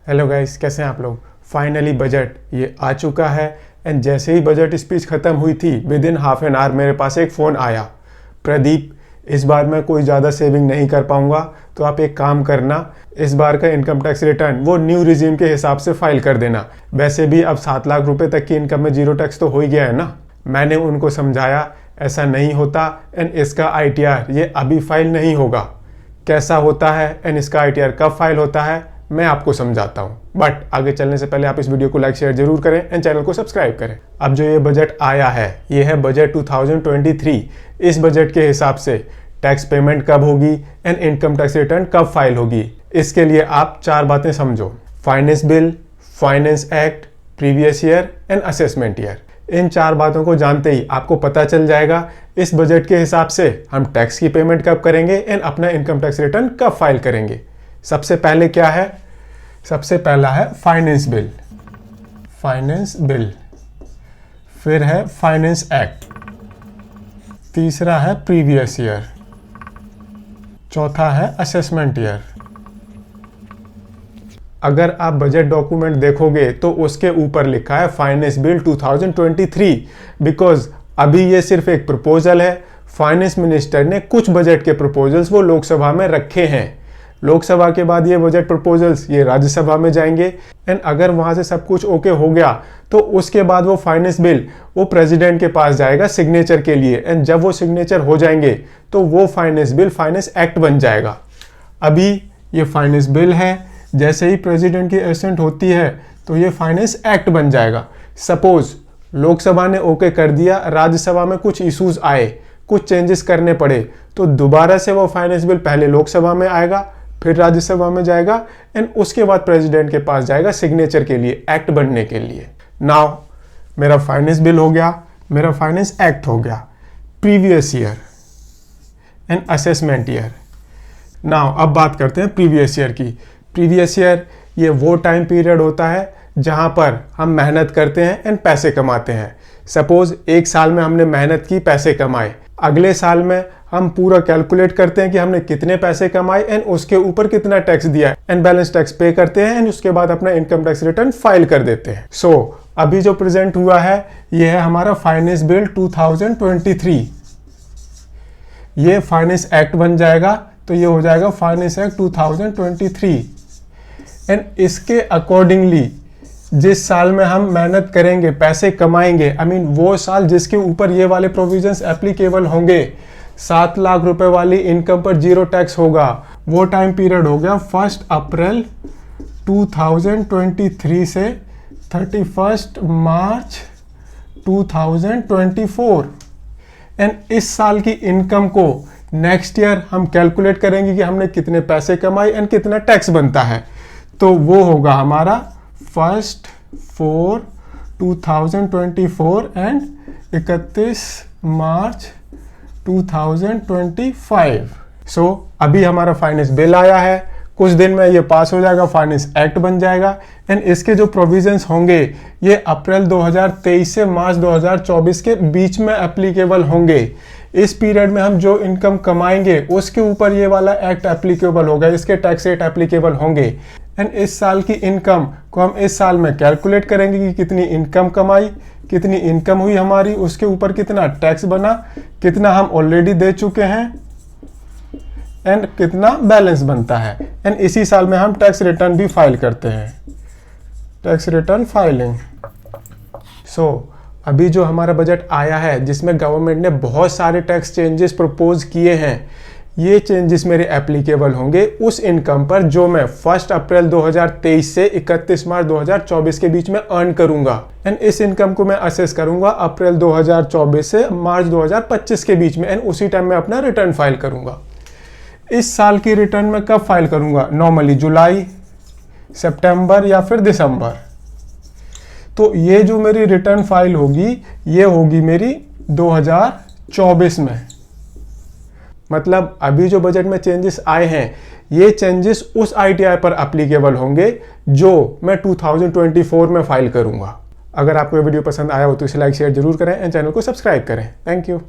Hello guys, कैसे हैं आप लोग। फाइनली बजट ये आ चुका है एंड जैसे ही बजट स्पीच ख़त्म हुई थी with in half an hour मेरे पास एक फ़ोन आया। प्रदीप, इस बार मैं कोई ज़्यादा सेविंग नहीं कर पाऊंगा, तो आप एक काम करना, इस बार का इनकम टैक्स रिटर्न वो न्यू रिजीम के हिसाब से फाइल कर देना। वैसे भी अब 7 लाख रुपए तक की इनकम में जीरो टैक्स तो हो ही गया है ना। मैंने उनको समझाया ऐसा नहीं होता एंड इसका ITR ये अभी फाइल नहीं होगा। कैसा होता है एंड इसका ITR कब फाइल होता है मैं आपको समझाता हूँ, बट आगे चलने से पहले आप इस वीडियो को लाइक शेयर जरूर करें एंड चैनल को सब्सक्राइब करें। अब जो ये बजट आया है ये है बजट 2023। इस बजट के हिसाब से टैक्स पेमेंट कब होगी एंड इनकम टैक्स रिटर्न कब फाइल होगी, इसके लिए आप 4 बातें समझो। Finance bill, finance act, previous year and assessment year. इन 4 बातों को जानते ही आपको पता चल जाएगा इस बजट के हिसाब से हम टैक्स की पेमेंट कब करेंगे एंड अपना इनकम टैक्स रिटर्न कब फाइल करेंगे। सबसे पहले क्या है? सबसे पहला है फाइनेंस बिल। फाइनेंस बिल, फिर है फाइनेंस एक्ट, तीसरा है प्रीवियस ईयर, चौथा है असेसमेंट ईयर। अगर आप बजट डॉक्यूमेंट देखोगे तो उसके ऊपर लिखा है फाइनेंस बिल 2023, बिकॉज अभी ये सिर्फ एक प्रपोजल है। फाइनेंस मिनिस्टर ने कुछ बजट के प्रपोजल्स वो लोकसभा में रखे हैं। लोकसभा के बाद ये बजट प्रपोजल्स ये राज्यसभा में जाएंगे एंड अगर वहां से सब कुछ ओके हो गया तो उसके बाद वो फाइनेंस बिल वो प्रेसिडेंट के पास जाएगा सिग्नेचर के लिए एंड जब वो सिग्नेचर हो जाएंगे तो वो फाइनेंस बिल फाइनेंस एक्ट बन जाएगा। अभी ये फाइनेंस बिल है, जैसे ही प्रेसिडेंट की एसेंट होती है तो ये फाइनेंस एक्ट बन जाएगा। सपोज लोकसभा ने ओके कर दिया, राज्यसभा में कुछ इश्यूज आए, कुछ चेंजेस करने पड़े, तो दोबारा से वो फाइनेंस बिल पहले लोकसभा में आएगा, फिर राज्यसभा में जाएगा एंड उसके बाद प्रेसिडेंट के पास जाएगा सिग्नेचर के लिए, एक्ट बनने के लिए। नाउ मेरा फाइनेंस बिल हो गया, मेरा फाइनेंस एक्ट हो गया, previous year and assessment year. Now अब बात करते हैं प्रीवियस ईयर की। प्रीवियस ईयर ये वो टाइम पीरियड होता है जहां पर हम मेहनत करते हैं एंड पैसे कमाते हैं। सपोज एक साल में हमने मेहनत की, पैसे कमाए, अगले साल में हम पूरा कैलकुलेट करते हैं कि हमने कितने पैसे कमाए एंड उसके ऊपर कितना टैक्स दिया एंड बैलेंस टैक्स पे करते हैं एंड उसके बाद अपना इनकम टैक्स रिटर्न फाइल कर देते हैं। सो अभी जो प्रेजेंट हुआ है ये है हमारा फाइनेंस बिल 2023। ये फाइनेंस एक्ट बन जाएगा तो ये हो जाएगा फाइनेंस एक्ट 2023 एंड इसके अकॉर्डिंगली जिस साल में हम मेहनत करेंगे, पैसे कमाएंगे, वो साल जिसके ऊपर ये वाले प्रोविजंस एप्लीकेबल होंगे, 7 लाख रुपए वाली इनकम पर जीरो टैक्स होगा, वो टाइम पीरियड हो गया 1 अप्रैल 2023 से 31 मार्च 2024 एंड इस साल की इनकम को नेक्स्ट ईयर हम कैलकुलेट करेंगे कि हमने कितने पैसे कमाए एंड कितना टैक्स बनता है। तो वो होगा हमारा 1/4/2024 एंड 31 मार्च 2025। सो अभी हमारा फाइनेंस बिल आया है, कुछ दिन में ये पास हो जाएगा, फाइनेंस एक्ट बन जाएगा एंड इसके जो प्रोविजंस होंगे ये अप्रैल 2023 से मार्च 2024 के बीच में एप्लीकेबल होंगे। इस पीरियड में हम जो इनकम कमाएंगे उसके ऊपर ये वाला एक्ट एप्लीकेबल होगा, इसके टैक्स रेट एप्लीकेबल होंगे एंड इस साल की इनकम को हम इस साल में कैलकुलेट करेंगे कि कितनी इनकम कमाई, कितनी इनकम हुई हमारी, उसके ऊपर कितना टैक्स बना, कितना हम ऑलरेडी दे चुके हैं एंड कितना बैलेंस बनता है एंड इसी साल में हम टैक्स रिटर्न भी फाइल करते हैं, टैक्स रिटर्न फाइलिंग। सो अभी जो हमारा बजट आया है जिसमें गवर्नमेंट ने बहुत सारे टैक्स चेंजेस प्रपोज किए हैं, ये चेंजेस मेरे एप्लीकेबल होंगे उस इनकम पर जो मैं 1 अप्रैल 2023 से 31 मार्च 2024 के बीच में अर्न करूंगा एंड इस इनकम को मैं असेस करूंगा अप्रैल 2024 से मार्च 2025 के बीच में एंड उसी टाइम मैं अपना रिटर्न फाइल करूंगा। इस साल की रिटर्न में कब फाइल करूंगा? नॉर्मली जुलाई, सितंबर या फिर दिसंबर। तो ये जो मेरी रिटर्न फाइल होगी ये होगी मेरी 2024 में। मतलब अभी जो बजट में चेंजेस आए हैं ये चेंजेस उस ITR पर एप्लीकेबल होंगे जो मैं 2024 में फाइल करूंगा। अगर आपको ये वीडियो पसंद आया हो तो इसे लाइक शेयर जरूर करें एंड चैनल को सब्सक्राइब करें। Thank you.